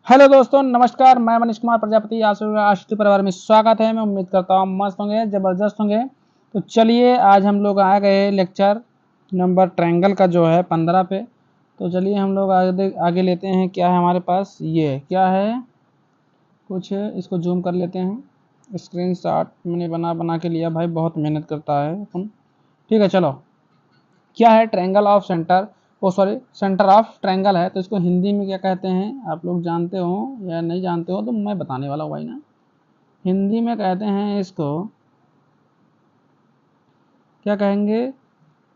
Hello दोस्तों, नमस्कार। मैं मनीष कुमार प्रजापति आशिकी परिवार में स्वागत है। मैं उम्मीद करता हूँ मस्त होंगे, ज़बरदस्त होंगे। तो चलिए, आज हम लोग आ गए लेक्चर नंबर ट्रायंगल का जो है 15 पे। तो चलिए हम लोग आगे लेते हैं। क्या है हमारे पास, ये क्या है, कुछ इसको जूम कर लेते हैं। स्क्रीन शॉट मैंने बना के लिया, भाई बहुत मेहनत करता है अपन। ठीक है, चलो। क्या है triangle of centre, centre of triangle है। तो इसको हिंदी में क्या कहते हैं, आप लोग जानते हो या नहीं जानते हो तो मैं बताने वाला हूँ भाई ना। हिंदी में कहते हैं इसको, क्या कहेंगे,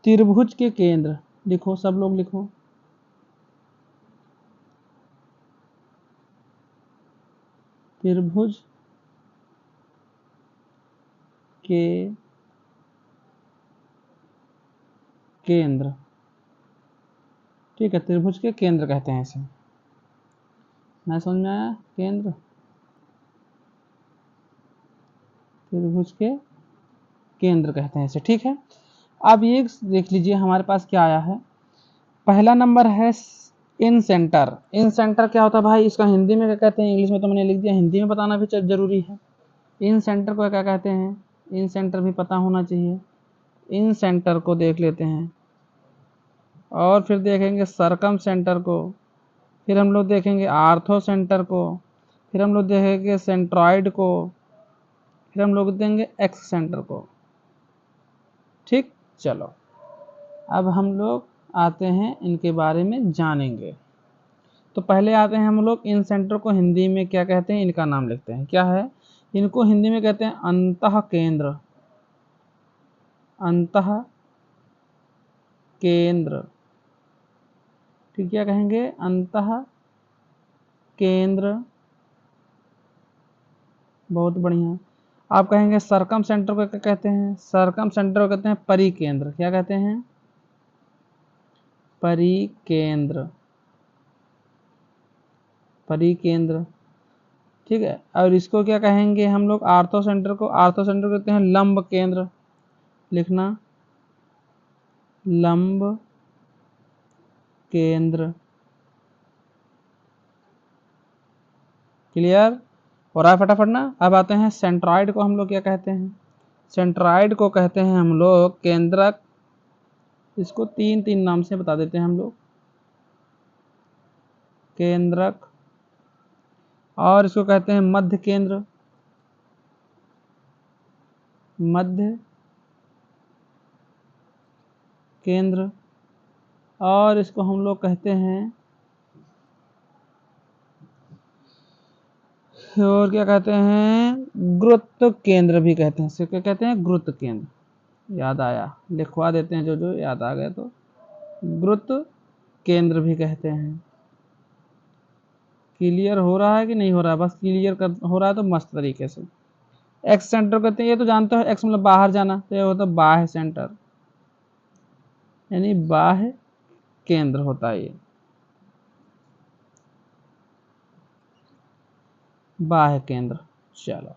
त्रिभुज के केंद्र। लिखो, सब लोग लिखो। त्रिभुज के केंद्र। ठीक है, त्रिभुज के केंद्र कहते हैं इसे। मैं समझ में आया, केंद्र, त्रिभुज के केंद्र कहते हैं इसे। ठीक है, अब ये देख लीजिए हमारे पास क्या आया है। पहला नंबर है इन सेंटर। इन सेंटर क्या होता है भाई, इसका हिंदी में क्या कहते हैं, इंग्लिश में तो मैंने लिख दिया, हिंदी में बताना भी जरूरी है। इन सेंटर को क्या कहते हैं, इन सेंटर भी पता होना चाहिए। इन सेंटर को देख लेते हैं, और फिर देखेंगे सरकम सेंटर को, फिर हम लोग देखेंगे आर्थो सेंटर को, फिर हम लोग देखेंगे सेंट्रॉइड को, फिर हम लोग देंगे एक्स सेंटर को। ठीक, चलो अब हम लोग आते हैं, इनके बारे में जानेंगे। तो पहले आते हैं हम लोग, इन सेंटर को हिंदी में क्या कहते हैं, इनका नाम लिखते हैं। क्या है, इनको हिंदी में कहते हैं अंतः केंद्र। अंतः केंद्र, ठीक, क्या कहेंगे, अंतः केंद्र। बहुत बढ़िया। आप कहेंगे सरकम सेंटर को क्या कहते हैं, सरकम सेंटर को कहते हैं परिकेंद्र। क्या कहते हैं, परिकेंद्र, परिकेंद्र। ठीक है, और इसको क्या कहेंगे हम लोग, आर्थो सेंटर को, आर्थो सेंटर कहते हैं लंब केंद्र। लिखना, लंब केंद्र। क्लियर हो रहा है फटाफट ना। अब आते हैं सेंट्रॉइड को हम लोग क्या कहते हैं, सेंट्रॉइड को कहते हैं हम लोग केंद्रक। इसको तीन तीन नाम से बता देते हैं हम लोग, केंद्रक। और इसको कहते हैं मध्य केंद्र, मध्य केंद्र। और इसको हम लोग कहते हैं, और क्या कहते हैं, गुरुत्व केंद्र भी कहते हैं। इसे क्या कहते हैं, गुरुत्व केंद्र। याद आया, लिखवा देते हैं, जो जो याद आ गया तो। गुरुत्व केंद्र भी कहते हैं। क्लियर हो रहा है कि नहीं हो रहा है, बस क्लियर कर हो रहा है तो मस्त तरीके से। एक्स सेंटर कहते हैं, ये तो जानते हो, एक्स मतलब बाहर जाना, तो ये होता है बाह्य सेंटर, यानी बाह्य केंद्र होता है ये, बाह्य केंद्र। चलो,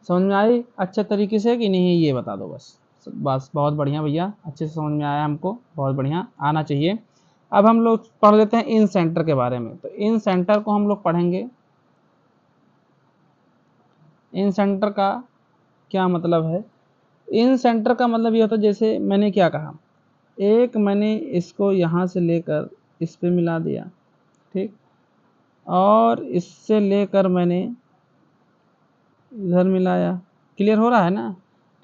समझ में आई अच्छे तरीके से कि नहीं, ये बता दो बस। बस बहुत बढ़िया भैया, अच्छे से समझ में आया हमको, बहुत बढ़िया, आना चाहिए। अब हम लोग पढ़ लेते हैं इन सेंटर के बारे में। तो इन सेंटर को हम लोग पढ़ेंगे। इन सेंटर का क्या मतलब है, इन सेंटर का मतलब ये होता है, जैसे मैंने क्या कहा, एक मैंने इसको यहाँ से लेकर इस पे मिला दिया, ठीक, और इससे लेकर मैंने इधर मिलाया। क्लियर हो रहा है ना,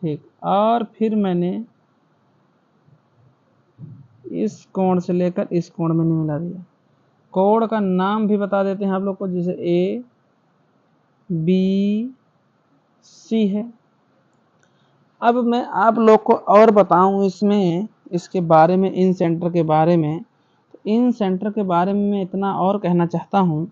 ठीक। और फिर मैंने इस कोण से लेकर इस कोण में मिला दिया। कोण का नाम भी बता देते हैं आप लोग को, जैसे ए बी सी है। अब मैं आप लोग को और बताऊं इसमें, इसके बारे में, इन सेंटर के बारे में। तो इन सेंटर के बारे में मैं इतना और कहना चाहता हूं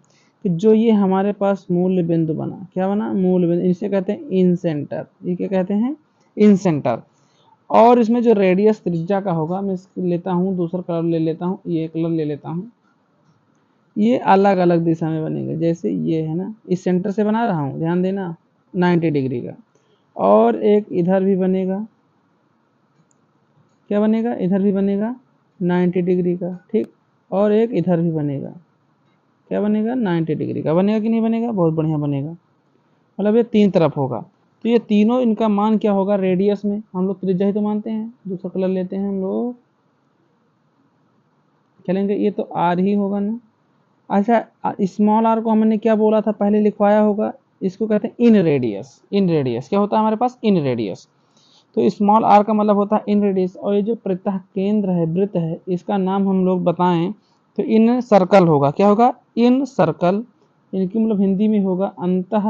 कि जो ये हमारे पास मूल बिंदु बना, क्या बना, मूल बिंदु, इसे कहते हैं इन सेंटर। ये क्या कहते हैं, इन सेंटर। और इसमें जो रेडियस त्रिज्या का होगा, मैं लेता हूँ दूसरा कलर ले लेता हूँ, ये कलर ले लेता हूँ। ये अलग अलग दिशा में बनेगा, जैसे ये है ना, इस सेंटर से बना रहा हूँ, ध्यान देना, 90 डिग्री का। और एक इधर भी बनेगा, क्या बनेगा, इधर भी बनेगा 90 डिग्री का, ठीक। और एक इधर भी बनेगा, क्या बनेगा 90 डिग्री का बनेगा कि नहीं बनेगा, बहुत बढ़िया बनेगा। मतलब ये 3 तरफ होगा, तो ये तीनों इनका मान क्या होगा रेडियस में, हम लोग त्रिज्या ही तो मानते हैं। दूसरा कलर लेते हैं हम लोग, चलेंगे ये तो आर ही होगा ना। अच्छा स्मॉल आर को हमने क्या बोला था पहले लिखवाया होगा, इसको कहते हैं इन रेडियस। इन रेडियस क्या होता है हमारे पास, इन रेडियस। तो स्मॉल आर का मतलब होता है इन रेडियस, और ये जो प्रत्यह केंद्र है वृत्त है इसका नाम हम लोग बताएं तो इन सर्कल होगा। क्या होगा, इन सर्कल। इनकी मतलब हिंदी में होगा अंतः,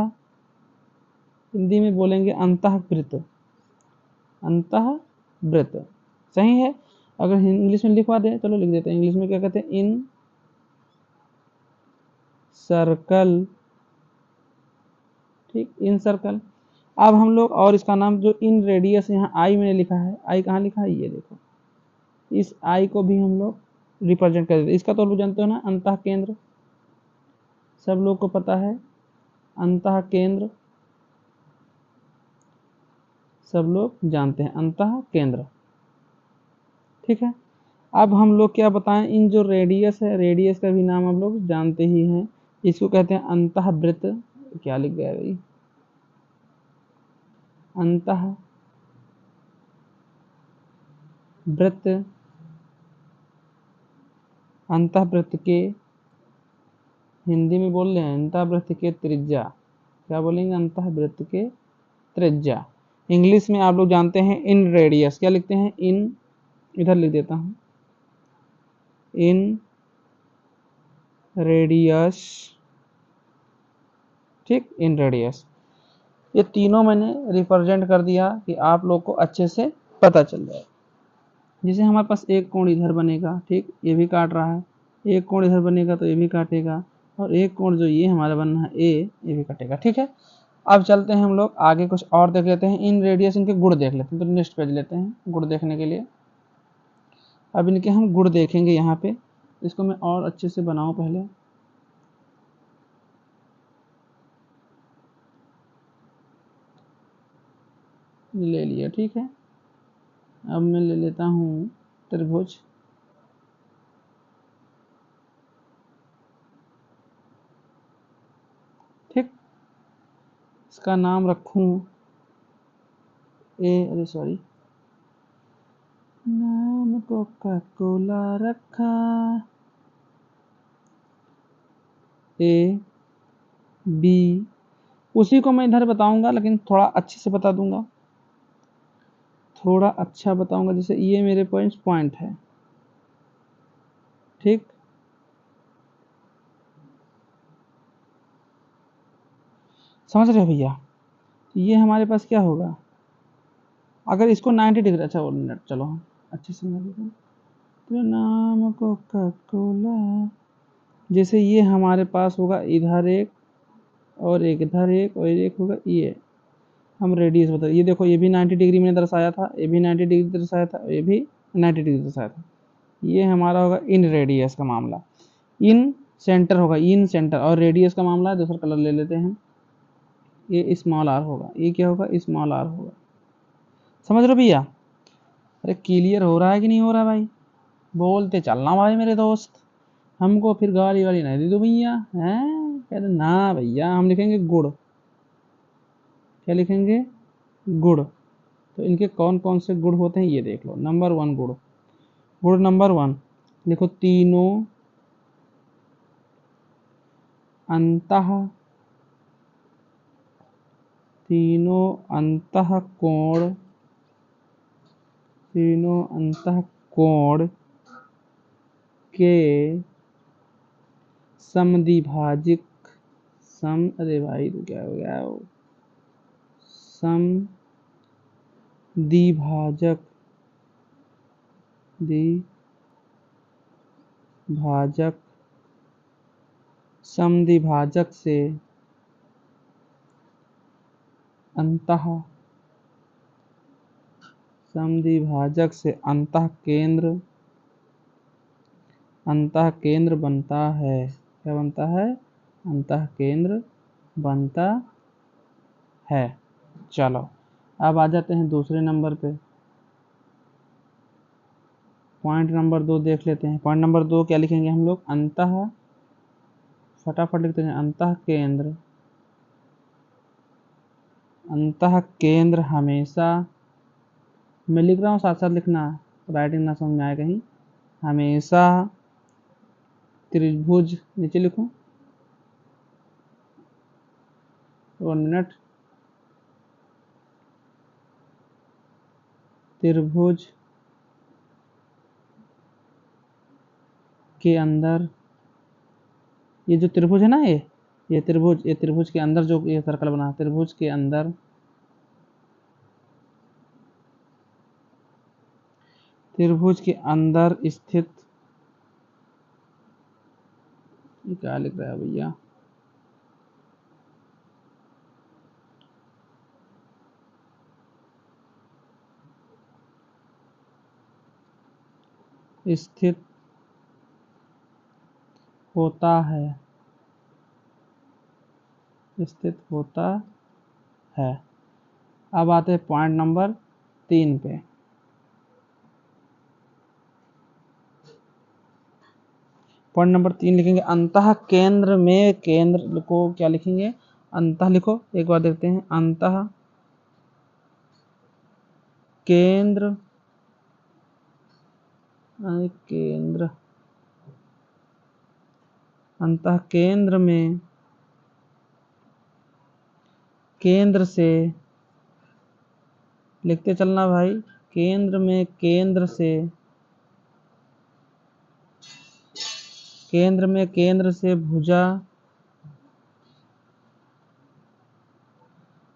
हिंदी में बोलेंगे अंतः वृत्त, अंतः वृत्त सही है। अगर इंग्लिश में लिखवा दें, चलो लिख देते हैं इंग्लिश में, क्या कहते हैं इन सर्कल, ठीक इन सर्कल। अब हम लोग और इसका नाम जो इन रेडियस यहाँ आई मैंने लिखा है, आई कहाँ लिखा है ये देखो, इस आई को भी हम लोग रिप्रेजेंट कर देते हैं। इसका तो लोग जानते हो ना अंतः केंद्र, सब लोग को पता है अंतः केंद्र, सब लोग जानते हैं अंतः केंद्र, ठीक है। अब हम लोग क्या बताएं, इन जो रेडियस है, रेडियस का भी नाम हम लोग जानते ही हैं, इसको कहते हैं अंतः वृत्त। क्या लिख गया भाई, अंतः वृत्त, अंतः वृत्त के हिंदी में बोल रहे हैं अंतः वृत्त के त्रिज्या, क्या बोलेंगे अंतः वृत्त के त्रिज्या। इंग्लिश में आप लोग जानते हैं इन रेडियस, क्या लिखते हैं इन, इधर लिख देता हूं इन रेडियस, ठीक इन रेडियस। ये तीनों मैंने रिप्रेजेंट कर दिया कि आप लोग को अच्छे से पता चल जाए। जैसे हमारे पास एक कोण इधर बनेगा, ठीक ये भी काट रहा है, एक कोण इधर बनेगा तो ये भी काटेगा, और एक कोण जो ये हमारा बनना है ए, ये भी काटेगा, ठीक है। अब चलते हैं हम लोग आगे कुछ और देख लेते हैं, इन रेडियस इनके गुण देख लेते हैं। तो नेक्स्ट पेज लेते हैं गुण देखने के लिए। अब इनके हम गुण देखेंगे यहाँ पे, इसको मैं और अच्छे से बनाऊं पहले, ले लिया ठीक है। अब मैं ले लेता हूँ त्रिभुज, ठीक इसका नाम रखूं ए, अरे सॉरी नाम कोका कोला रखा ए बी, उसी को मैं इधर बताऊंगा लेकिन थोड़ा अच्छे से बता दूंगा, थोड़ा अच्छा बताऊंगा। जैसे ये मेरे पॉइंट है, ठीक समझ रहे भैया। ये हमारे पास क्या होगा, अगर इसको 90 डिग्री, अच्छा वो मिनट चलो हम अच्छे से तो नाम कोका कोला, जैसे ये हमारे पास होगा इधर एक और एक इधर एक और एक होगा ये, हम रेडियस बता, ये देखो ये भी 90 डिग्री में दर्शाया था, ये भी 90 डिग्री दर्शाया था, ये भी 90 डिग्री दर्शाया था। ये हमारा होगा इन रेडियस का मामला, इन सेंटर होगा इन सेंटर, और रेडियस का मामला है दूसरा कलर ले लेते हैं, ये स्मॉल आर होगा, ये क्या होगा स्मॉल आर होगा। समझ रहे भैया, अरे क्लियर हो रहा है कि नहीं हो रहा भाई, बोलते चलना भाई मेरे दोस्त, हमको फिर गाली वाली नहीं दे दो भैया, हैं कहते ना भैया। हम लिखेंगे गुड़, क्या लिखेंगे गुड़। तो इनके कौन कौन से गुण होते हैं ये देख लो। नंबर 1 गुण, गुण नंबर 1 लिखो, तीनों अंतः, तीनों अंतः कोण, तीनों अंतः कोण के समद्विभाजक, सम, अरे भाई तो क्या हो गया, समद्विभाजक, द्विभाजक, समद्विभाजक से अंतः, समद्विभाजक से अंतः केंद्र, अंतः केंद्र बनता है। क्या बनता है, अंतः केंद्र बनता है। चलो अब आ जाते हैं दूसरे नंबर पे, पॉइंट नंबर 2 देख लेते हैं। पॉइंट नंबर 2 क्या लिखेंगे हम लोग, अंतः फटाफट लिखते हैं। अंतः केंद्र हमेशा, मैं लिख रहा हूँ साथ साथ लिखना, राइटिंग ना समझ में आए कहीं। हमेशा त्रिभुज, नीचे लिखो 1 मिनट, त्रिभुज के अंदर, ये जो त्रिभुज है ना, ये त्रिभुज के अंदर जो ये सर्कल बना, त्रिभुज के अंदर स्थित, ये क्या लिख रहा है भैया, स्थित होता है। अब आते हैं पॉइंट नंबर 3 पे। पॉइंट नंबर 3 लिखेंगे अंतः केंद्र में, केंद्र को क्या लिखेंगे, अंतः लिखो, एक बार देखते हैं। अंतः केंद्र, अंतः केंद्र में, केंद्र से, लिखते चलना भाई, केंद्र में, केंद्र से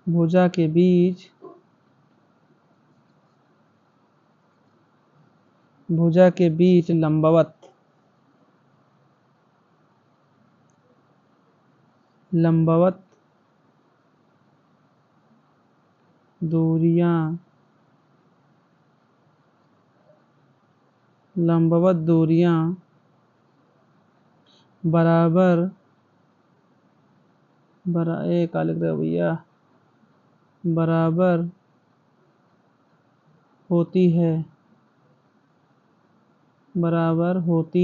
भुजा के बीच, लंबवत दूरियां बराबर, क्या लिख रहे हो भैया, बराबर होती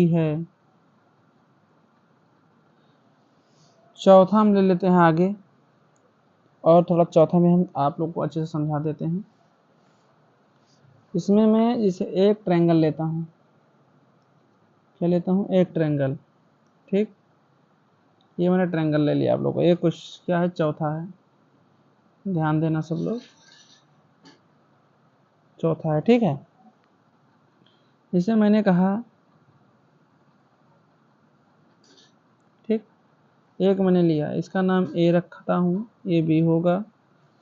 है। चौथा हम ले लेते हैं आगे, और थोड़ा चौथा में हम आप लोग को अच्छे से समझा देते हैं। इसमें मैं जैसे एक ट्रायंगल लेता हूँ, क्या लेता हूँ, एक ट्रायंगल, ठीक, ये मैंने ट्रायंगल ले लिया। आप लोग को ये कुछ क्या है, चौथा है, ध्यान देना सब लोग, चौथा है, ठीक है। जैसे मैंने कहा, ठीक, एक मैंने लिया, इसका नाम ए रखता हूँ, ये बी होगा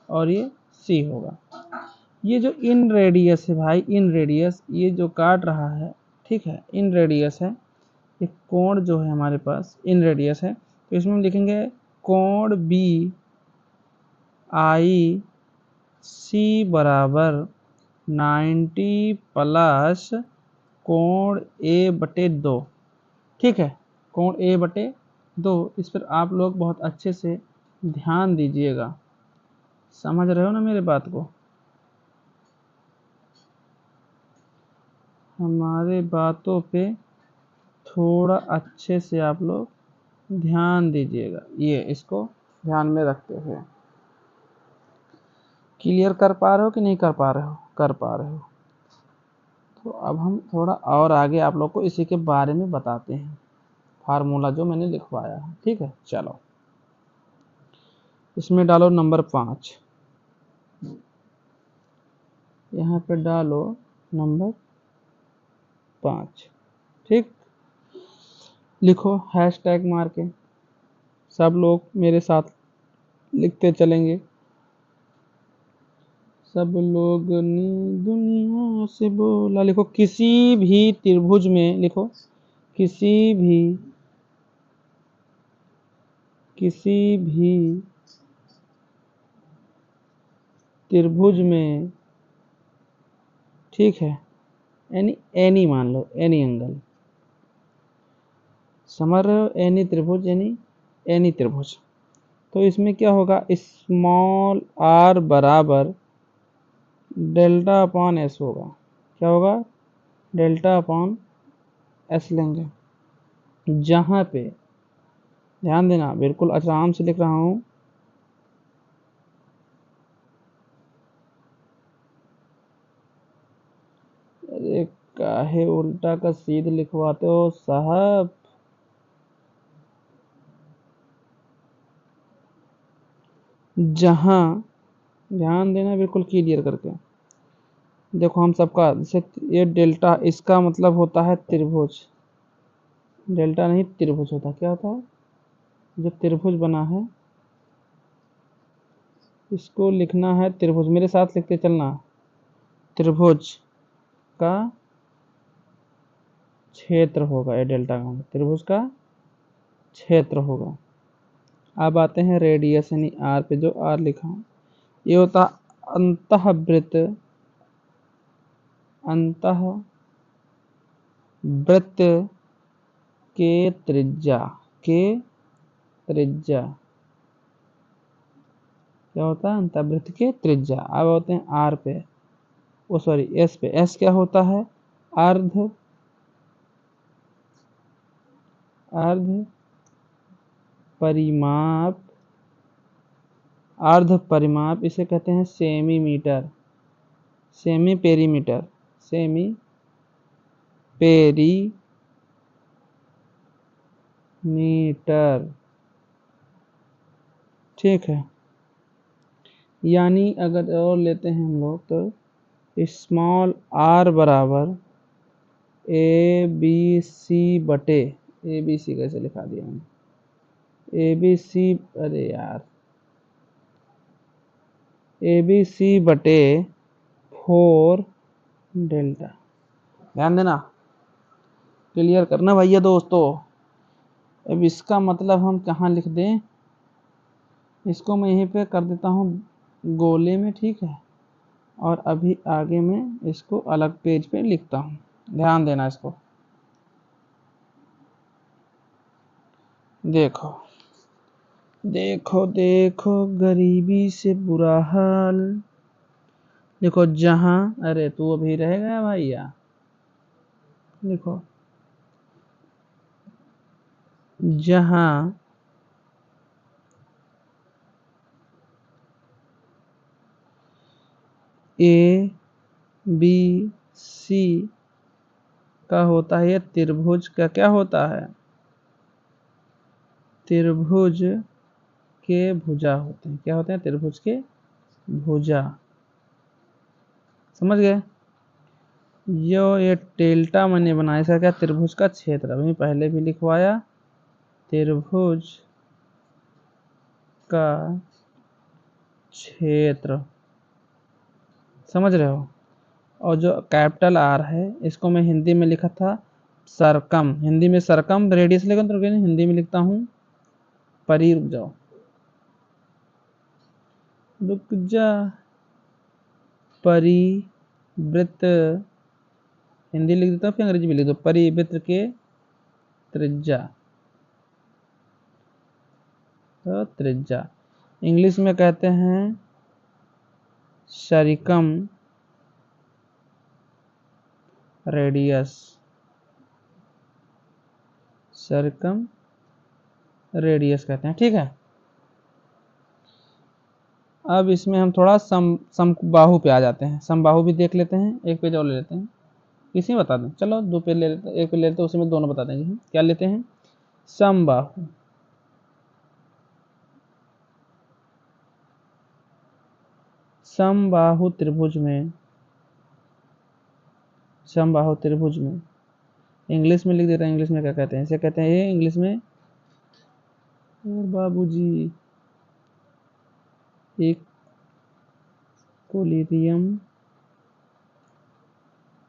और ये सी होगा। ये जो इन रेडियस है भाई, इन रेडियस, ये जो काट रहा है, ठीक है, इन रेडियस है, ये कोण जो है हमारे पास इन रेडियस है, तो इसमें हम लिखेंगे कोण बी आई सी बराबर 90 प्लस कोण ए बटे 2, ठीक है, कोण ए बटे 2। इस पर आप लोग बहुत अच्छे से ध्यान दीजिएगा, समझ रहे हो ना मेरे बात को, हमारे बातों पे थोड़ा अच्छे से आप लोग ध्यान दीजिएगा, ये इसको ध्यान में रखते हुए। क्लियर कर पा रहे हो कि नहीं कर पा रहे हो, कर पा रहे हो। तो अब हम थोड़ा और आगे आप लोग को इसी के बारे में बताते हैं, फार्मूला जो मैंने लिखवाया है, ठीक है। चलो इसमें डालो नंबर 5, यहाँ पे डालो नंबर 5, ठीक, लिखो हैशटैग मार के, सब लोग मेरे साथ लिखते चलेंगे। सब लोग ने दुनिया से बोला, लिखो किसी भी त्रिभुज में, लिखो किसी भी त्रिभुज में, ठीक है, एनी मान लो, एनी एंगल, समझ रहे हो, एनी त्रिभुज, एनी त्रिभुज। तो इसमें क्या होगा, स्मॉल आर बराबर डेल्टा अपॉन एस होगा, क्या होगा, डेल्टा अपॉन एस लेंगे, जहाँ पे ध्यान देना, बिल्कुल आराम से लिख रहा हूँ। अरे काहे उल्टा का सीध लिखवाते हो साहब। जहां, ध्यान देना बिल्कुल क्लियर करके। देखो हम सबका, जैसे ये डेल्टा, इसका मतलब होता है त्रिभुज। डेल्टा नहीं त्रिभुज होता, क्या होता है? जब त्रिभुज बना है, इसको लिखना है त्रिभुज, मेरे साथ लिखते चलना। त्रिभुज का क्षेत्र होगा ये डेल्टा का, त्रिभुज का क्षेत्र होगा। अब आते हैं रेडियस यानी आर पे, जो आर लिखा हूं ये होता अंतःवृत्त, अंतःवृत्त के त्रिज्या, के त्रिज्या क्या होता है? अंतःवृत्त के त्रिज्या। अब होते हैं आर पे, ओ सॉरी एस पे। एस क्या होता है? अर्ध, अर्ध परिमाप, अर्ध परिमाप, इसे कहते हैं सेमीमीटर, सेमी पेरीमीटर, सेमी पेरीमीटर, ठीक है। यानी अगर और लेते हैं हम लोग तो स्मॉल आर बराबर ए बी सी बटे, ए बी सी कैसे लिखा दिया मैंने, ए बी सी, अरे यार, ए बी सी बटे 4 डेल्टा। ध्यान देना, क्लियर करना भैया दोस्तों। अब इसका मतलब हम कहाँ लिख दें, इसको मैं यहीं पे कर देता हूँ गोले में, ठीक है। और अभी आगे में इसको अलग पेज पे लिखता हूँ, ध्यान देना इसको। देखो देखो देखो गरीबी से बुरा हाल। देखो जहां, अरे तू अभी रह गया भैया। देखो जहां ए बी सी का होता है, ये त्रिभुज का क्या होता है? त्रिभुज के भुजा होते हैं। क्या होते हैं? त्रिभुज के भुजा, समझ गए? ये डेल्टा मैंने बनाया, इसका क्या? त्रिभुज का क्षेत्र। अभी पहले भी लिखवाया, त्रिभुज का क्षेत्र, समझ रहे हो? और जो कैपिटल आर है, इसको मैं हिंदी में लिखा था सरकम, हिंदी में सरकम रेडियस लिखा, तो हिंदी में लिखता हूं परी, रुक जाओ, रुक जा, परिवृत्त, हिंदी लिख देता हूँ फिर अंग्रेजी में लिख दो, परिवृत्त के त्रिज्या, तो त्रिज्या इंग्लिश में कहते हैं सरकम रेडियस, सरकम रेडियस कहते हैं, ठीक है। अब इसमें हम थोड़ा समबाहु पे आ जाते हैं, समबाहु भी देख लेते हैं। एक पेज और ले लेते हैं, किसी में बता दें, चलो 2 पेज ले लेते हैं, एक पेज ले लेते हैं, उसी में दोनों बता देंगे हम। क्या लेते हैं? समबाहु, समबाहु त्रिभुज में, समबाहु त्रिभुज में इंग्लिश में लिख देता है। इंग्लिश में क्या कहते हैं? इसे कहते हैं, ये इंग्लिश में बाबूजी इक्विलिब्रियम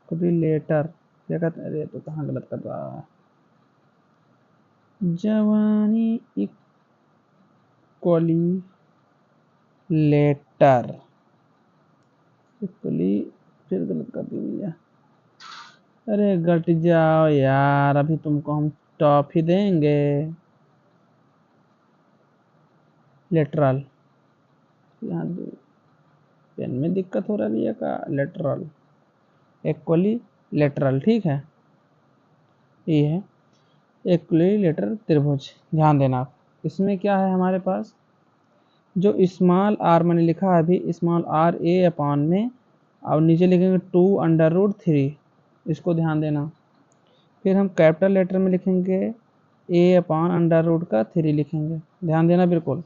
रिलेटर, क्या कहते हैं? अरे तो कहाँ गलत कर रहा है, जवानी इक्विलेटर, इक्वली, फिर गलत कर दी भैया। अरे गट जाओ यार, अभी तुमको हम टॉफी देंगे। लेटरल, यहाँ पेन में दिक्कत हो रहा है भैया का, लेटरल, इक्वली लेटरल, ठीक है। ये है इक्विलेटरल त्रिभुज, ध्यान देना आप। इसमें क्या है हमारे पास, जो स्मॉल आर मैंने लिखा है अभी, स्मॉल आर ए अपॉन में, और नीचे लिखेंगे 2√3, इसको ध्यान देना। फिर हम कैपिटल लेटर में लिखेंगे ए अपॉन √3 लिखेंगे, ध्यान देना बिल्कुल।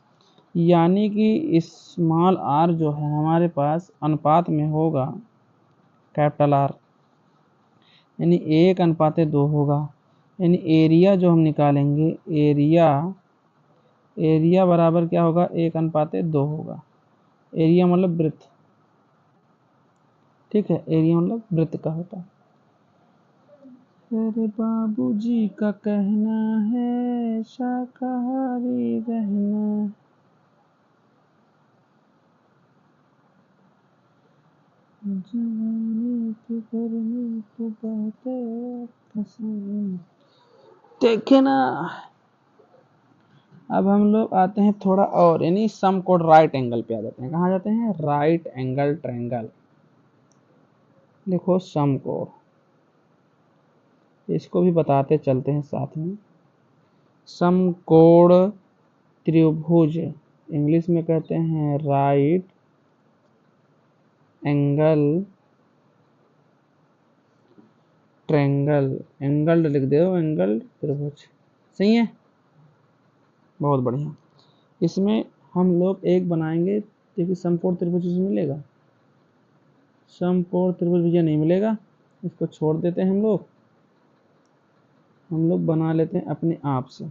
यानी कि स्मॉल आर जो है हमारे पास अनुपात में होगा कैपिटल आर, यानी 1:2 होगा। यानी एरिया जो हम निकालेंगे, एरिया बराबर क्या होगा, 1:2 होगा। एरिया मतलब वृत्त, ठीक है, एरिया मतलब वृत्त का होता है। अरे बाबूजी का कहना है शाकाहारी रहना, जवानी की गर्मी को बातें पसंद। देखे ना, अब हम लोग आते हैं थोड़ा और, यानी सम कोड राइट एंगल पे आ जाते हैं। कहाँ जाते हैं, राइट एंगल ट्रायंगल। देखो सम कोड, इसको भी बताते चलते हैं साथ में। समकोण त्रिभुज इंग्लिश में कहते हैं राइट एंगल ट्रायंगल, एंगल लिख दो, एंगल त्रिभुज, सही है, बहुत बढ़िया। इसमें हम लोग एक बनाएंगे, देखिए समकोण त्रिभुज इसमें मिलेगा, समकोण त्रिभुज भैया नहीं मिलेगा, इसको छोड़ देते हैं हम लोग बना लेते हैं अपने आप से।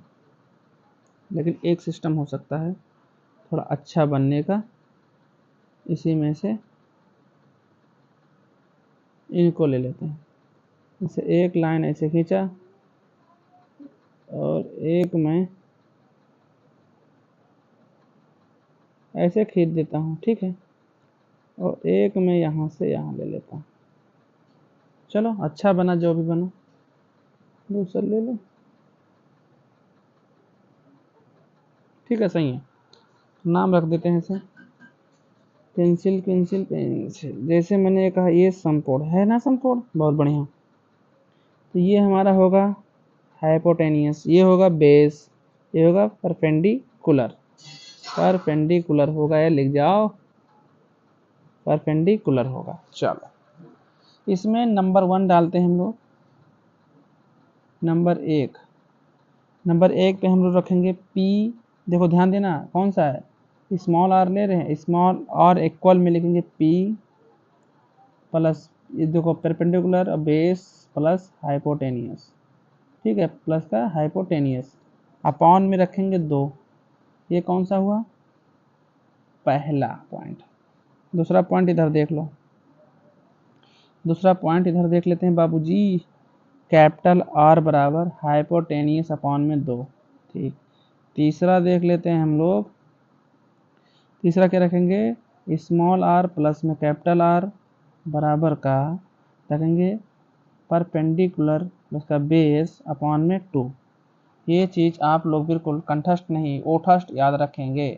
लेकिन एक सिस्टम हो सकता है थोड़ा अच्छा बनने का, इसी में से इनको ले लेते हैं। इसे एक लाइन ऐसे खींचा और एक मैं ऐसे खींच देता हूँ, ठीक है, और एक मैं यहाँ से यहाँ ले लेता हूँ। चलो अच्छा बना, जो भी बना, दूसरा ले लो, ठीक है, सही है। नाम रख देते हैं इसे पेंसिल पेंसिल पेंसिल। जैसे मैंने कहा ये समकोण है ना, समकोण बहुत बढ़िया। तो ये हमारा होगा हाइपोटेनियस, ये होगा बेस, ये होगा परपेंडिकुलर, परपेंडिकुलर होगा, ये लिख जाओ, परपेंडिकुलर होगा। चलो इसमें नंबर 1 डालते हैं हम लोग, नंबर एक पे हम लोग रखेंगे P। देखो ध्यान देना, कौन सा है, स्मॉल आर ले रहे हैं, स्मॉल आर इक्वल में लिखेंगे P प्लस, ये देखो परपेंडिकुलर बेस प्लस हाइपोटेनियस, ठीक है, प्लस का हाइपोटेनियस, अपॉन में रखेंगे 2। ये कौन सा हुआ, पहला पॉइंट। दूसरा पॉइंट इधर देख लो, दूसरा पॉइंट इधर देख लेते हैं बाबूजी, कैपिटल आर बराबर हाइपोटेनियस अपॉन में 2, ठीक। तीसरा देख लेते हैं हम लोग, तीसरा क्या रखेंगे, स्मॉल आर प्लस में कैपिटल आर बराबर का रखेंगे परपेंडिकुलर प्लस का बेस अपॉन में 2। ये चीज़ आप लोग बिल्कुल कंठस्थ नहीं ओठस्थ याद रखेंगे,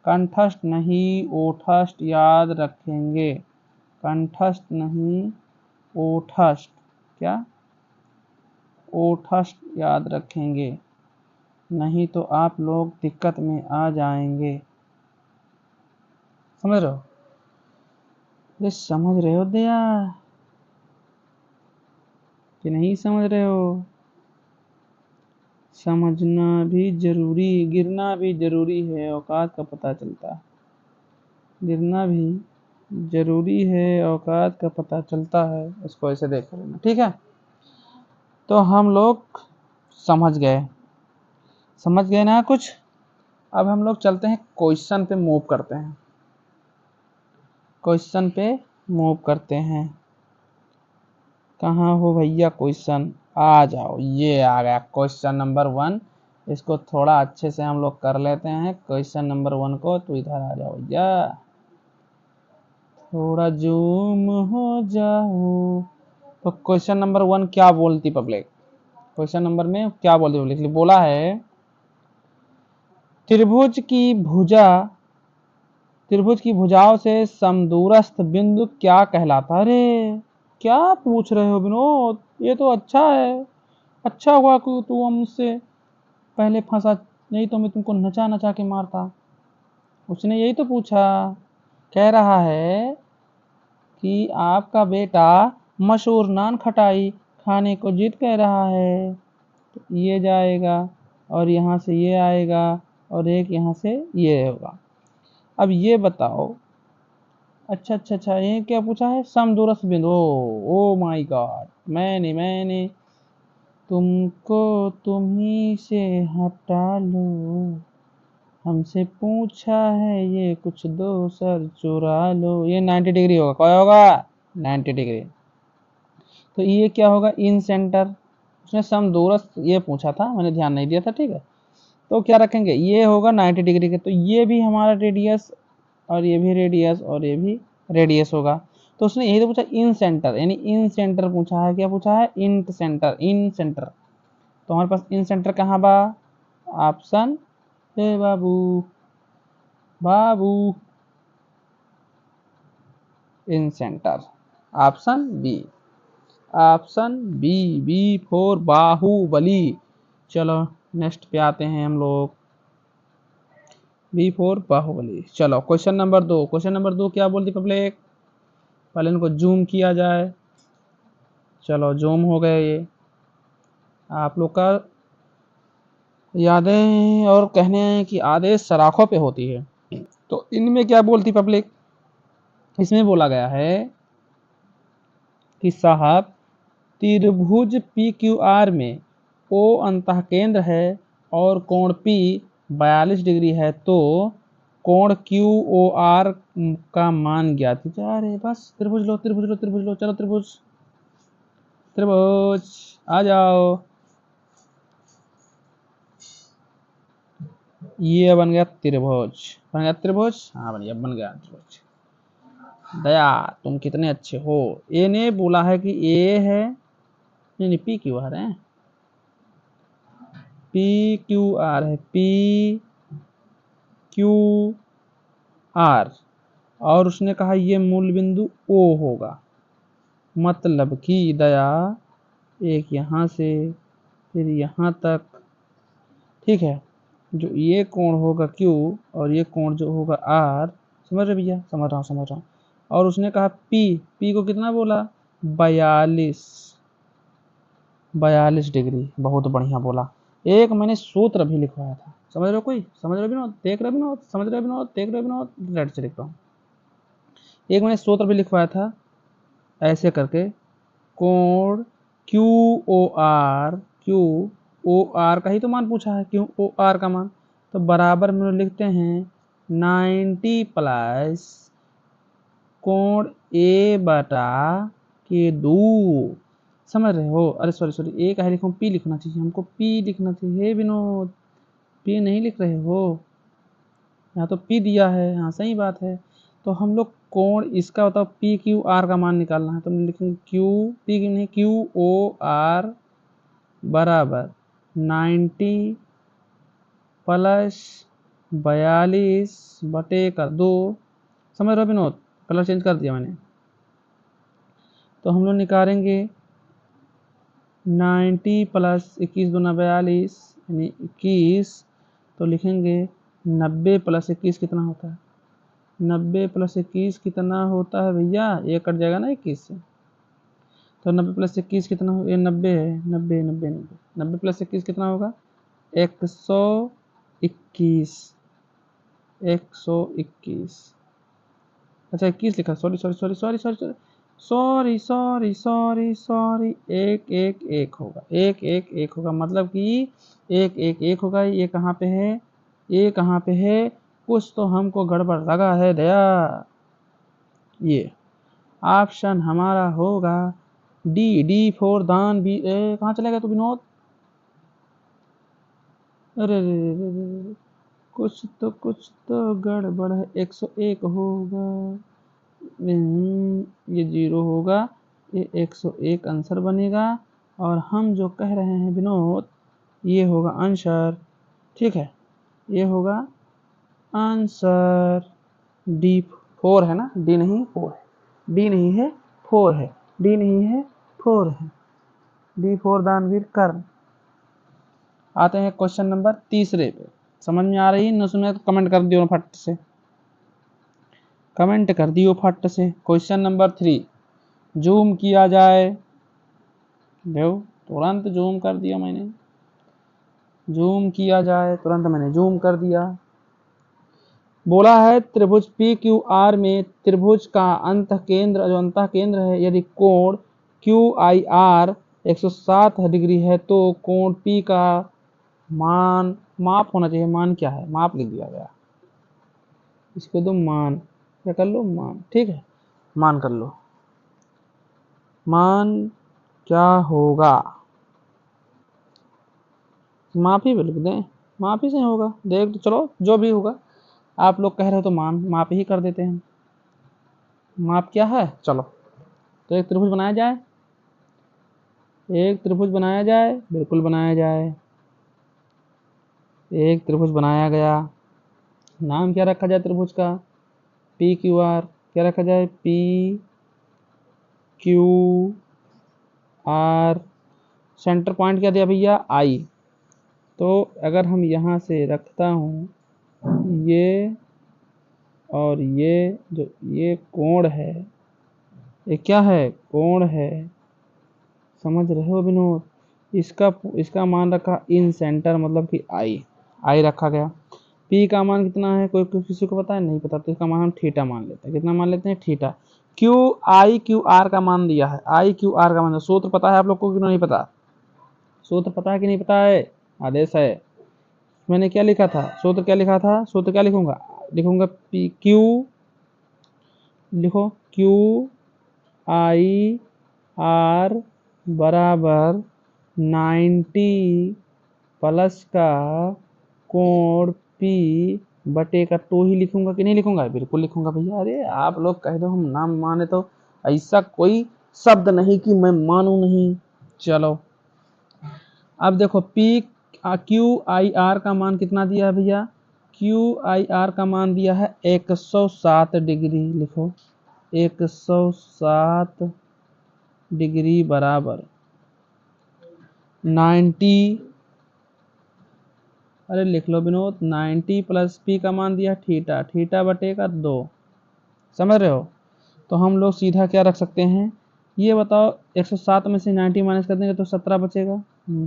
कंठस्थ नहीं ओठस्थ याद रखेंगे, कंठस्थ नहीं ओठस्थ, क्या ओठस्थ याद रखेंगे, नहीं तो आप लोग दिक्कत में आ जाएंगे। समझ रहे हो, ये समझ रहे हो दया कि नहीं समझ रहे हो, समझना भी जरूरी, गिरना भी जरूरी है, औकात का पता चलता है, गिरना भी जरूरी है, औकात का पता चलता है। इसको ऐसे देख लेना, ठीक है। तो हम लोग समझ गए ना कुछ। अब हम लोग चलते हैं क्वेश्चन पे मूव करते हैं, क्वेश्चन पे मूव करते हैं। कहाँ हो भैया क्वेश्चन, आ जाओ, ये आ गया क्वेश्चन नंबर 1। इसको थोड़ा अच्छे से हम लोग कर लेते हैं क्वेश्चन नंबर 1 को। तो इधर आ जाओ भैया, थोड़ा जूम हो जाओ। तो क्वेश्चन नंबर 1 क्या बोलती पब्लिक, क्वेश्चन नंबर में क्या बोलती पब्लिक, बोला है त्रिभुज की भुजाओं से समदूरस्थ बिंदु क्या कहलाता है। अरे क्या पूछ रहे हो विनोद, ये तो अच्छा है, अच्छा हुआ कि तू मुझसे पहले फंसा नहीं तो मैं तुमको नचा नचा के मारता। उसने यही तो पूछा, कह रहा है कि आपका बेटा मशहूर नान खटाई खाने को जिद कह रहा है। तो ये जाएगा और यहाँ से ये आएगा और एक यहाँ से ये होगा। अब ये बताओ, अच्छा, ये क्या पूछा है, समदूरस्थ बिंदु। ओ माय गॉड, मैंने तुमको तुम्ही से हटा लो, हमसे पूछा है ये कुछ दोसर चुरा लो। ये 90 डिग्री होगा, क्या होगा, 90 डिग्री। तो ये क्या होगा, इन सेंटर। उसने समदूरस्थ ये पूछा था, मैंने ध्यान नहीं दिया था, ठीक है। तो क्या रखेंगे, ये होगा 90 डिग्री के, तो ये भी हमारा रेडियस और ये भी रेडियस और ये भी रेडियस होगा। तो उसने यही तो पूछा इन सेंटर, यानी इन सेंटर पूछा है। क्या पूछा है, इन सेंटर, इन सेंटर। तो हमारे पास इन सेंटर कहाँ बा, ऑप्शन ए बाबू, इन centre, option B for Baahubali. चलो नेक्स्ट पे आते हैं हम लोग, बी फॉर बाहुबली। चलो क्वेश्चन नंबर 2, क्वेश्चन नंबर 2 क्या बोलती पब्लिक, पहले इनको जूम किया जाए। चलो जूम हो गए ये, आप लोग का यादें और कहने हैं कि आदेश सराखों पे होती है। तो इनमें क्या बोलती पब्लिक, इसमें बोला गया है कि साहब त्रिभुज पी क्यू आर में ओ अंतः केंद्र है और कोण पी 42 डिग्री है, तो कोण क्यू ओ आर का मान ज्ञात कीजिए। अरे बस त्रिभुज लो, चलो त्रिभुज आ जाओ। ये बन गया त्रिभुज, हाँ भैया बन गया त्रिभुज। दया तुम कितने अच्छे हो। ए ने बोला है कि ए है, नहीं पी क्यू आर है, पी क्यू आर है, पी क्यू आर, और उसने कहा ये मूल बिंदु ओ होगा। मतलब कि दया एक यहाँ से फिर यहाँ तक, ठीक है। जो ये कोण होगा Q और ये कोण जो होगा R, समझ रहे भैया, समझ रहा हूँ। और उसने कहा P को कितना बोला, 42 डिग्री, बहुत बढ़िया बोला। एक मैंने सूत्र भी लिखवाया था, समझ रहे हो, कोई समझ रहे विनोद, देख रहे विनोद, समझ रहे विनोद, देख रहे विनोद, राइट से लिख रहा हूँ। एक मैंने सूत्र भी लिखवाया था ऐसे करके, कोण क्यू ओ आर का ही तो मान पूछा है, क्यू ओ आर का मान, तो बराबर में लिखते हैं 90 प्लस कोण ए बटा के 2, समझ रहे हो। अरे सॉरी ए का लिखूं, पी लिखना चाहिए हमको, पी लिखना चाहिए विनोद, पी नहीं लिख रहे हो, यहाँ तो पी दिया है, हाँ सही बात है। तो हम लोग कोण इसका बताओ पी क्यू आर का मान निकालना है, तो हम लिखेंगे क्यू ओ आर बराबर 90 प्लस 42 बटे का 2, समझ रहे हो विनोद, कलर चेंज कर दिया मैंने। तो हम लोग निकालेंगे 90 प्लस 21 दूना 42 यानी 21, तो लिखेंगे 90 प्लस 21 कितना होता है, 90 प्लस 21 कितना होता है भैया, ये कट जाएगा ना 21 से, तो 90 प्लस 21 कितना हो, ये 90 है, 90 प्लस 21 कितना होगा, 121, 121। अच्छा 21 लिखा, सॉरी, एक होगा, एक होगा, मतलब कि एक होगा। ये कहाँ पे है, ये कहाँ पे है, कुछ तो हमको गड़बड़ लगा है दया। ये ऑप्शन हमारा होगा डी फॉर दान भी। कहाँ चला गया तू विनोद, अरे कुछ तो गड़बड़ है, 101 होगा, ये 0 होगा, ये 101 आंसर बनेगा। और हम जो कह रहे हैं विनोद, ये होगा आंसर, ठीक है, ये होगा आंसर। डी 4 है ना, डी नहीं 4 है, डी नहीं है 4 है, डी नहीं है 4 है, डी 4 दानवीर कर्ण। आते हैं क्वेश्चन नंबर तीसरे पे। समझ में आ रही है न सुने तो कमेंट कर दियो फट से, कमेंट कर दियो फट से। क्वेश्चन नंबर 3 जूम किया जाए, देखो तुरंत जूम कर दिया मैंने, जूम किया जाए, तुरंत मैंने जूम कर दिया। बोला है त्रिभुज पी क्यू आर में त्रिभुज का अंत केंद्र जो अंत केंद्र है यदि कोण क्यू आई आर 107 डिग्री है तो कोण पी का मान, माप होना चाहिए, मान क्या है, माप लिख दिया गया, इसको दो मान, क्या कर लो मान, ठीक है मान कर लो, मान क्या होगा, माप ही लिख दें, माप ही से होगा, देख तो चलो जो भी होगा, आप लोग कह रहे हो तो माप ही कर देते हैं। माप क्या है, चलो तो एक त्रिभुज बनाया जाए, एक त्रिभुज बनाया जाए, बिल्कुल बनाया जाए, एक त्रिभुज बनाया गया। नाम क्या रखा जाए त्रिभुज का, पी क्यू आर, क्या रखा जाए, P Q R, centre point क्या दिया भैया, आई। तो अगर हम यहाँ से रखता हूँ ये और ये जो ये कोण है, ये क्या है, कोण है, समझ रहे हो विनोद, इसका मान रखा इन सेंटर मतलब कि आई रखा गया। पी का मान कितना है, कोई किसी को पता है, नहीं पता, तो इसका मान हम थीटा मान लेते हैं, कितना मान लेते हैं, theta. Q I Q R का मान दिया है, आई क्यू आर का मान, सूत्र पता है आप लोग को कि नहीं पता, सूत्र पता है कि नहीं पता है, आदेश है, मैंने क्या लिखा था, सूत्र क्या लिखा था, सूत्र क्या लिखूंगा, लिखूंगा पी क्यू, लिखो क्यू आई आर बराबर 90 प्लस का कोण पी बटे का 2 ही लिखूंगा कि नहीं लिखूंगा, बिल्कुल लिखूंगा भैया। अरे आप लोग कह दो हम नाम माने तो ऐसा कोई शब्द नहीं कि मैं मानू नहीं। चलो अब देखो पी क्यू आई आर का मान कितना दिया है भैया, क्यू आई आर का मान दिया है 107 डिग्री, लिखो 107 डिग्री बराबर 90, अरे लिख लो विनोद, 90 प्लस पी का मान दिया थीटा, थीटा बटे का 2, समझ रहे हो। तो हम लोग सीधा क्या रख सकते हैं, ये बताओ 107 में से 90 माइनस कर देंगे तो 17 बचेगा,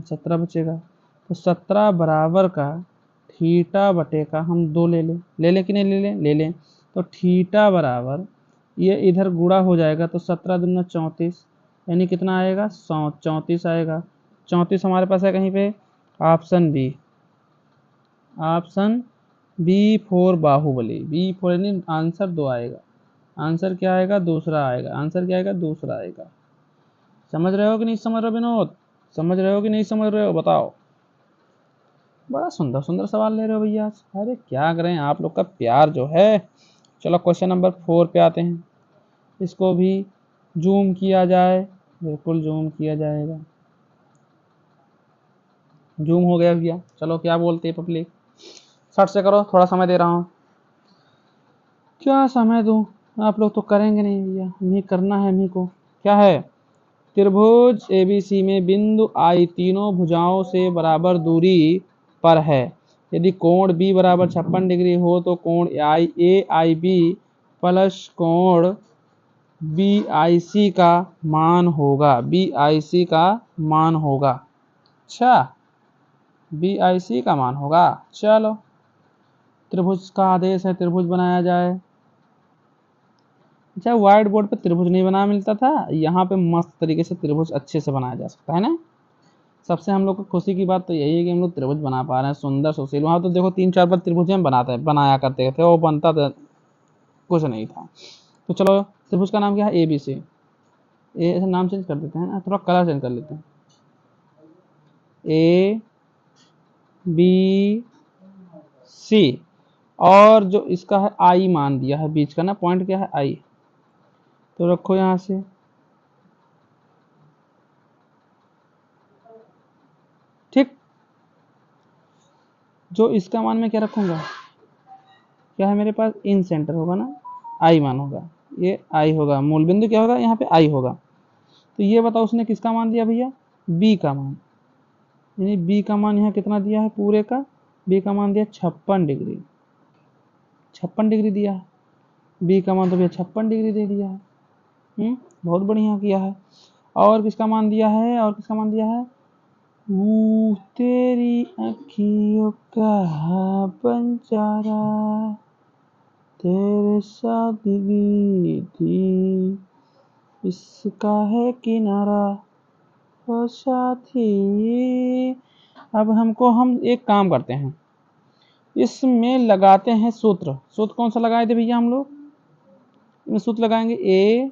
17 बचेगा, तो 17 बराबर का थीटा बटे का हम 2 ले लें कि नहीं ले लें, तो थीटा बराबर ये इधर गुणा हो जाएगा तो 17 दूना 34, यानी कितना आएगा 34 आएगा। 34 हमारे पास है कहीं पे, option B, option B for Baahubali, B for यानी आंसर 2 आएगा, आंसर क्या आएगा, दूसरा आएगा, आंसर क्या आएगा, दूसरा आएगा। समझ रहे हो कि नहीं समझ रहे हो विनोद, समझ रहे हो कि नहीं समझ रहे हो बताओ। बड़ा सुंदर सुंदर सवाल ले रहे हो भैया, अरे क्या करें आप लोग का प्यार जो है। चलो क्वेश्चन नंबर 4 पे आते हैं, इसको भी जूम किया जाए, बिल्कुल जूम किया जाएगा, जूम हो गया भैया। चलो क्या बोलते हैं पब्लिक, शर्ट से करो, थोड़ा समय दे रहा हूँ, क्या समय दूं, आप लोग तो करेंगे नहीं भैया, हमें करना है, हमें को क्या है, त्रिभुज एबीसी में बिंदु आई तीनों भुजाओं से बराबर दूरी पर है, यदि कोण बी बराबर 56 डिग्री हो तो कोण ए आई बी प्लस कोण बी आई सी का मान होगा, बी आई सी का मान होगा, अच्छा बी आई सी का मान होगा। चलो त्रिभुज का आदेश है, त्रिभुज बनाया जाए। अच्छा व्हाइट बोर्ड पे त्रिभुज नहीं बना मिलता था, यहाँ पे मस्त तरीके से त्रिभुज अच्छे से बनाया जा सकता है ना। सबसे हम लोग को खुशी की बात तो यही है कि हम लोग त्रिभुज बना पा रहे हैं, सुंदर सुशील। वहाँ तो देखो 3-4 बार त्रिभुज हम बनाया करते थे, वो बनता था कुछ नहीं था। तो चलो त्रिभुज का नाम क्या है, ए बी सी, ए नाम चेंज कर देते हैं ना, थोड़ा कलर चेंज कर लेते हैं, ए बी सी, और जो इसका है आई मान दिया है, बीच का ना पॉइंट क्या है आई, तो रखो यहाँ से, ठीक। जो इसका मान मैं क्या रखूंगा, क्या है मेरे पास, इन सेंटर होगा ना, आई मान होगा, ये आई होगा, मूल बिंदु क्या होगा यहाँ पे आई होगा। तो ये बताओ उसने किसका मान दिया भैया, बी का मान, यानी बी का मान यहाँ कितना दिया है पूरे का बी का मान दिया 56 डिग्री, 56 डिग्री दिया, बी का मान तो भैया 56 डिग्री दे दिया है। बहुत बढ़िया किया है। और किसका मान दिया है, और किसका मान दिया है, तेरी अखियों का बंजारा तेरे सादगी थी, इसका है किनारा ओ साथी। अब हम एक काम करते हैं, इसमें लगाते हैं सूत्र। सूत्र कौन सा लगाए थे भैया हम लोग, इसमें सूत्र लगाएंगे ए,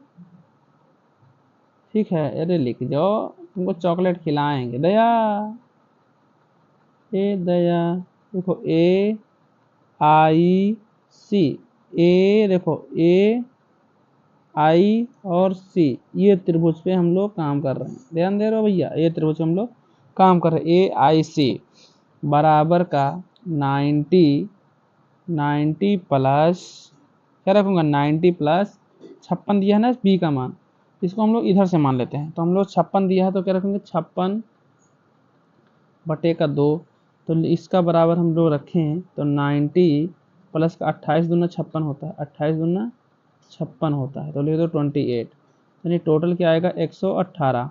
ठीक है, अरे लिख जाओ, तुमको चॉकलेट खिलाएंगे, दया ए दया, देखो ए आई सी, ए देखो ए आई और सी, ये त्रिभुज पे हम लोग काम कर रहे हैं, ध्यान दे रहे हो भैया, ये त्रिभुज पे हम लोग काम कर रहे हैं। ए आई सी बराबर का 90 प्लस, क्या रखूंगा, 90 प्लस 56 दिया है ना बी का मान, इसको हम लोग इधर से मान लेते हैं, तो हम लोग 56 दिया है तो क्या रखेंगे 56 बटे का 2, तो इसका बराबर हम लोग रखें तो 90 प्लस का 28 दूना 56 होता है, 28 दूना 56 होता है, तो लिख दो 28, यानी टोटल क्या आएगा 118।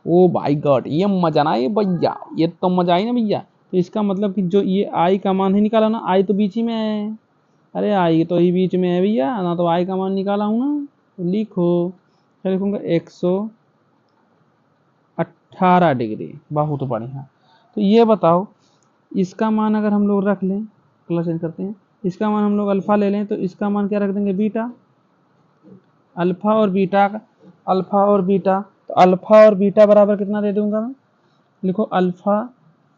ओ भाई गॉड, ये मजा ना ये भैया, ये तो मजा आई ना भैया। तो इसका मतलब कि जो ये आई का मान है निकाला ना, आई तो बीच ही में है, अरे आई तो ही बीच में है भैया ना, तो आई का मान निकाला हूँ ना, तो लिखो, क्या लिखूंगा 118 डिग्री, बहुत बढ़िया। तो ये बताओ, इसका मान अगर हम लोग रख लें, प्लस चेंज करते हैं, इसका मान हम लोग अल्फा ले लें, तो इसका मान क्या रख देंगे बीटा, अल्फा और बीटा का, अल्फा और बीटा, तो अल्फा और बीटा बराबर कितना दे दूंगा मैं, लिखो अल्फा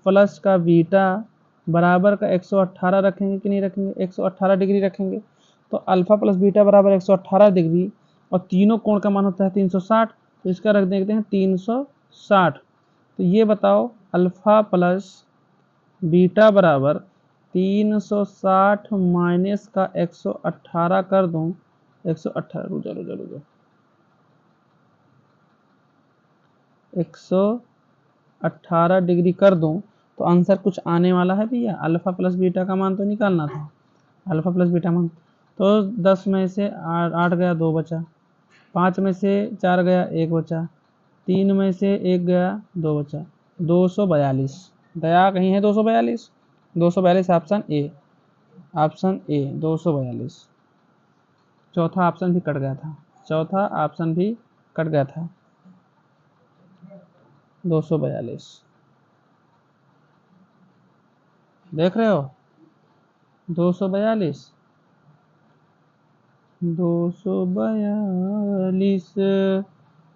प्लस का बीटा बराबर का 118 रखेंगे कि नहीं रखेंगे, 118 डिग्री रखेंगे, तो अल्फा प्लस बीटा बराबर 118 डिग्री, और तीनों कोण का मान होता है 360, तो इसका रख देते हैं 360। तो ये बताओ अल्फा प्लस बीटा बराबर 360 माइनस का 118 कर दूं, 118 रुक जाओ 118 डिग्री कर दूं, तो आंसर कुछ आने वाला है भैया। अल्फा प्लस बीटा का मान तो निकालना था, अल्फा प्लस बीटा मान, तो 10 में से 8 गया 2 बचा, 5 में से 4 गया 1 बचा, 3 में से 1 गया 2 बचा, 242। दया कहीं है 242, 242 ऑप्शन ए, ऑप्शन ए 242। चौथा ऑप्शन भी कट गया था, चौथा ऑप्शन भी कट गया था, 242 देख रहे हो, 242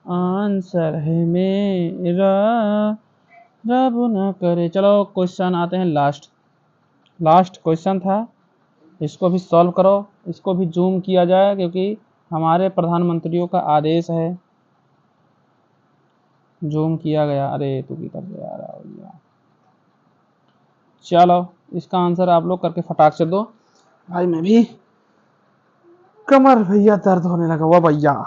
आंसर है मेरा, रब ना करे। चलो क्वेश्चन आते हैं लास्ट क्वेश्चन था, इसको भी सॉल्व करो, इसको भी जूम किया जाए क्योंकि हमारे प्रधानमंत्रियों का आदेश है, जूम किया गया, अरे तू की कर दे यार भैया। चलो इसका आंसर आप लोग करके फटाक से दो भाई, मैं भी कमर भैया दर्द होने लगा हुआ भैया।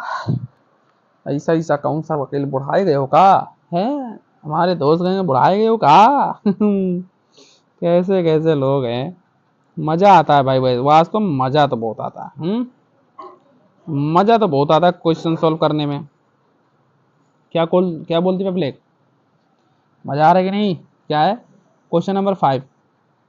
ऐसा कौन सा वकील बुढ़ाए गए हो का है, हमारे दोस्त गए बुढ़ाए गए हो का कैसे कैसे लोग हैं, मजा आता है भाई भाई, वास्तव में मजा तो बहुत आता है, मजा तो बहुत आता है क्वेश्चन सॉल्व करने में। क्या बोलती पब्लिक, मजा आ रहा है कि नहीं, क्या है क्वेश्चन नंबर 5,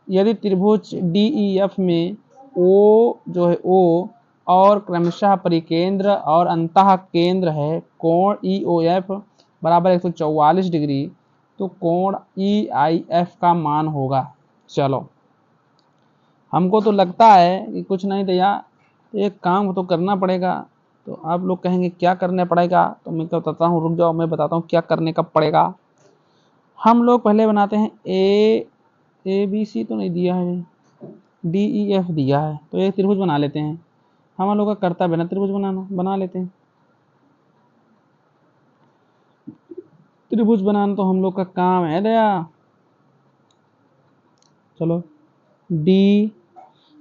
यदि त्रिभुज DEF में O जो है O और क्रमशः परिकेंद्र और अंतः केंद्र है कोण EOF बराबर 144 डिग्री, तो कोण EIF का मान होगा। चलो हमको तो लगता है कि कुछ नहीं दिया, एक काम तो करना पड़ेगा, तो आप लोग कहेंगे क्या करना पड़ेगा, तो मैं क्या बताता हूँ, रुक जाओ मैं बताता हूँ क्या करने का पड़ेगा। हम लोग पहले बनाते हैं ABC तो नहीं दिया है, DEF दिया है, तो एक त्रिभुज बना लेते हैं, हम लोग का कर्तव्य ना त्रिभुज बनाना, बना लेते हैं त्रिभुज बनाना, तो हम लोग का काम है दया। चलो D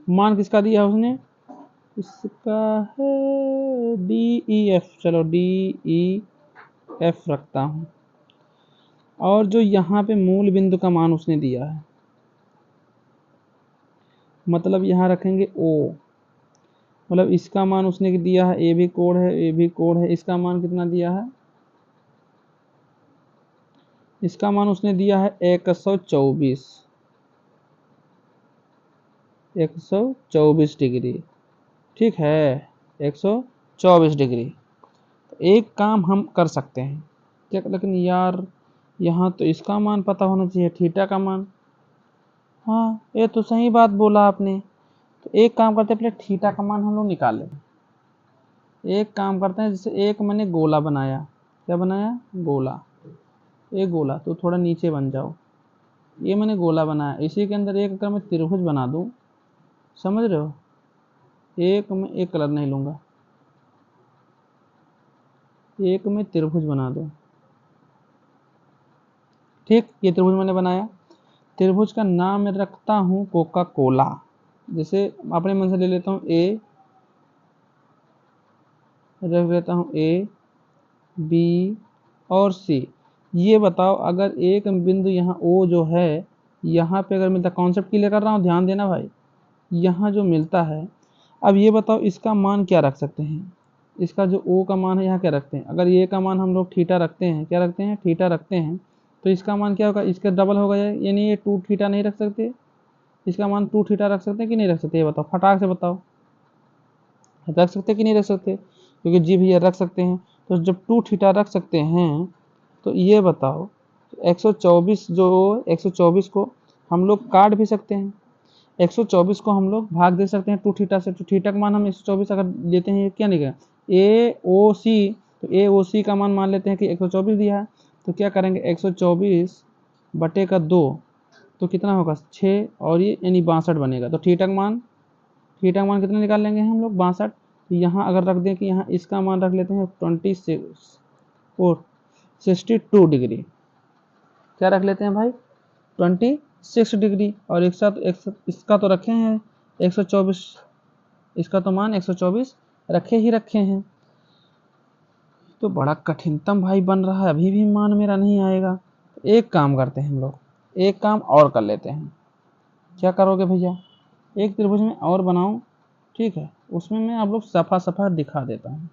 मान किसका दिया है उसने, इसका है DEF, चलो DEF रखता हूँ, और जो यहाँ पे मूल बिंदु का मान उसने दिया है मतलब यहाँ रखेंगे ओ, मतलब इसका मान उसने दिया है, ए भी कोड है, ए भी कोड है, इसका मान कितना दिया है, इसका मान उसने दिया है 124 डिग्री, ठीक है, 124 डिग्री। तो एक काम हम कर सकते हैं क्या, लेकिन यार यहाँ तो इसका मान पता होना चाहिए, थीटा का मान। हाँ ये तो सही बात बोला आपने। तो एक काम करते हैं, पहले थीटा का मान हम लोग निकाल लें। एक काम करते हैं, जैसे एक मैंने गोला बनाया, क्या बनाया, गोला, एक गोला, तो थोड़ा नीचे बन जाओ, ये मैंने गोला बनाया, इसी के अंदर एक अगर मैं त्रिभुज बना दूं, समझ रहे हो, एक में एक कलर नहीं लूंगा, एक में त्रिभुज बना दो, ठीक, ये त्रिभुज मैंने बनाया, त्रिभुज का नाम मैं रखता हूं कोका कोला, जैसे अपने मन से ले लेता हूं ए, रख लेता हूं ए बी और सी। ये बताओ अगर एक बिंदु यहाँ ओ जो है, यहाँ पे अगर मिलता, कॉन्सेप्ट क्लियर कर रहा हूँ, ध्यान देना भाई, यहाँ जो मिलता है, अब ये बताओ इसका मान क्या रख सकते हैं, इसका जो ओ का मान है यहाँ क्या रखते हैं, अगर ये का मान हम लोग थीटा रखते हैं, क्या रखते हैं, थीटा रखते हैं, तो इसका मान क्या होगा, इसका डबल होगा, यानी ये 2 थीटा नहीं रख सकते, इसका मान 2 थीटा रख सकते हैं कि नहीं रख सकते, ये बताओ फटाक से बताओ, रख सकते कि नहीं रख सकते, क्योंकि जी भैया रख सकते हैं। तो जब 2 थीटा रख सकते हैं, तो ये बताओ 124 जो 124 को हम लोग काट भी सकते हैं, 124 को हम लोग भाग दे सकते हैं 2 थीटा से, तो थीटा का मान हम 124 अगर लेते हैं, क्या निकलेगा, ए ओ सी, तो ए ओ सी का मान लेते हैं कि 124 दिया है, तो क्या करेंगे 124 बटे का 2, तो कितना होगा 6, और ये यानी 62 बनेगा, तो थीटा का मान कितना निकाल लेंगे हम लोग, 62। तो यहाँ अगर रख दें कि यहाँ इसका मान रख लेते हैं 26 और 62 डिग्री, क्या रख लेते हैं भाई 26 डिग्री, और एक साथ इसका तो रखे हैं 124, इसका तो मान 124 रखे ही रखे हैं। तो बड़ा कठिनतम भाई बन रहा है, अभी भी मान मेरा नहीं आएगा। तो एक काम करते हैं हम लोग, एक काम और कर लेते हैं, क्या करोगे भैया, एक त्रिभुज में और बनाऊं, ठीक है, उसमें मैं आप लोग सफा सफा दिखा देता हूँ,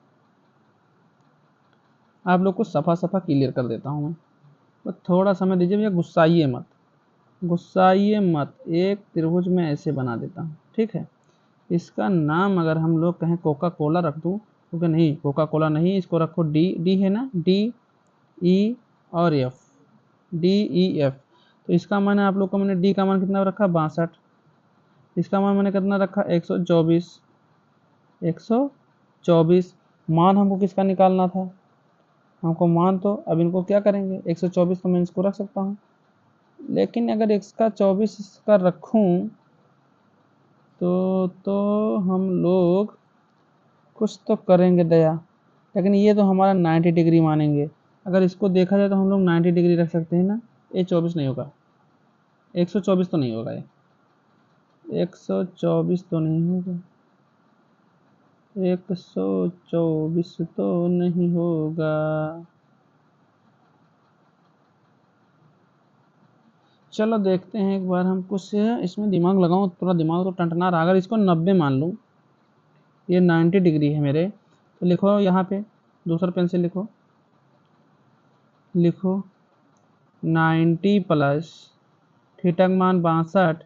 आप लोग को सफा सफा क्लियर कर देता हूँ मैं, बस थोड़ा समय दीजिए भैया, गुस्साइए मत, गुस्साइए मत। एक त्रिभुज में ऐसे बना देता हूँ, ठीक है, इसका नाम अगर हम लोग कहें कोका कोला रख दूँ, क्योंकि नहीं कोका कोला नहीं, इसको रखो डी, डी है ना, डी ई और एफ, डी ई एफ। तो इसका मान आप लोग को मैंने डी का मान कितना रखा 62, इसका मान मैंने कितना रखा 124, 124 मान हमको किसका निकालना था, हमको मान, तो अब इनको क्या करेंगे 124 तो मैं इसको रख सकता हूँ, लेकिन अगर इसका 24 का रखूं तो हम लोग कुछ तो करेंगे दया, लेकिन ये तो हमारा 90 डिग्री मानेंगे, अगर इसको देखा जाए तो हम लोग 90 डिग्री रख सकते हैं ना, ये 24 नहीं होगा, 124 तो नहीं होगा, ये 124 तो नहीं होगा, 124 तो नहीं होगा। चलो देखते हैं एक बार, हम कुछ इसमें दिमाग लगाऊं, थोड़ा दिमाग तो टंटना रहा, अगर इसको 90 मान लूं, ये 90 डिग्री है मेरे, तो लिखो यहाँ पे दूसरा पेन से लिखो, लिखो 90 प्लस थीटा का मान 62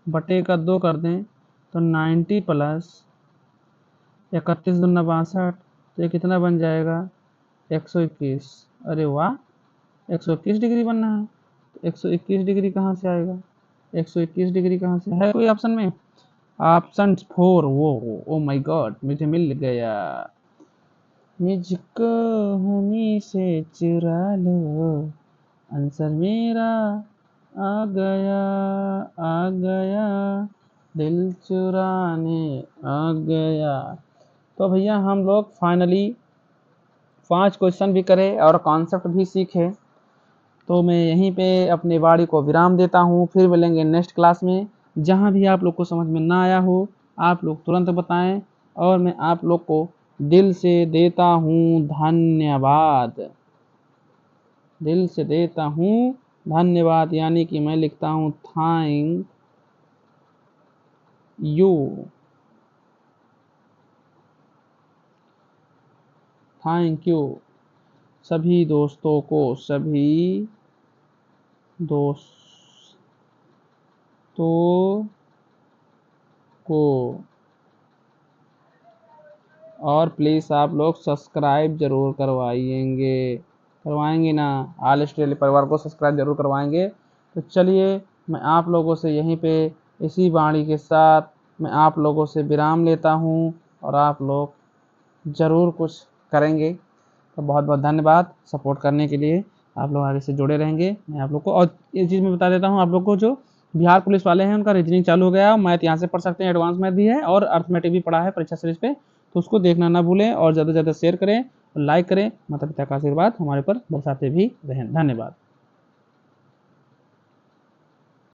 बटे का 2 कर दें, तो 90 प्लस 31 दूना 62, तो ये कितना बन जाएगा 121, अरे वाह 121 डिग्री बनना है, तो 121 डिग्री कहाँ से आएगा, 121 डिग्री कहाँ से है, कोई ऑप्शन में, ऑप्शन 4, वो ओ माय गॉड मुझे मिल गया, मुझको हमी से चुरा लो, आंसर मेरा आ गया, दिल चुराने आ गया। तो भैया हम लोग फाइनली 5 क्वेश्चन भी करे और कॉन्सेप्ट भी सीखे, तो मैं यहीं पे अपनी वाणी को विराम देता हूँ, फिर मिलेंगे नेक्स्ट क्लास में, जहाँ भी आप लोग को समझ में ना आया हो आप लोग तुरंत बताएं, और मैं आप लोग को दिल से देता हूँ धन्यवाद, दिल से देता हूँ धन्यवाद, यानी कि मैं लिखता हूँ यू। थैंक यू सभी दोस्तों को, सभी दोस्तों को। और प्लीज़ आप लोग सब्सक्राइब जरूर करवाएंगे ना, ऑल ऑस्ट्रेलिया परिवार को सब्सक्राइब जरूर करवाएंगे। तो चलिए मैं आप लोगों से यहीं पे इसी वाणी के साथ मैं आप लोगों से विराम लेता हूँ, और आप लोग ज़रूर कुछ करेंगे। तो बहुत बहुत धन्यवाद सपोर्ट करने के लिए। आप लोग आगे से जुड़े रहेंगे। मैं आप लोग को और ये चीज़ मैं बता देता हूँ आप लोग को, जो बिहार पुलिस वाले हैं उनका रीजनिंग चालू हो गया, मैथ यहाँ से पढ़ सकते हैं, एडवांस मैथ भी है और अर्थमेटिक भी पढ़ा है परीक्षा सीरीज पे, तो उसको देखना ना भूलें और ज़्यादा से ज़्यादा शेयर करें और लाइक करें। माता पिता का आशीर्वाद हमारे ऊपर बरसाते भी रहें। धन्यवाद।